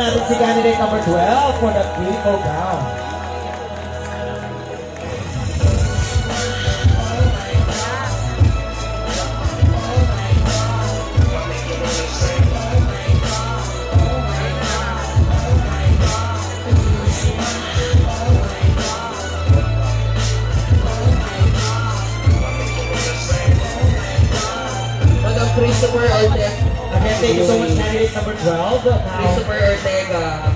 naman natin si candidate number 12 for the triple gown. Christopher Ortega. Again, thank you so much, candidate number 12. Now, Christopher Ortega.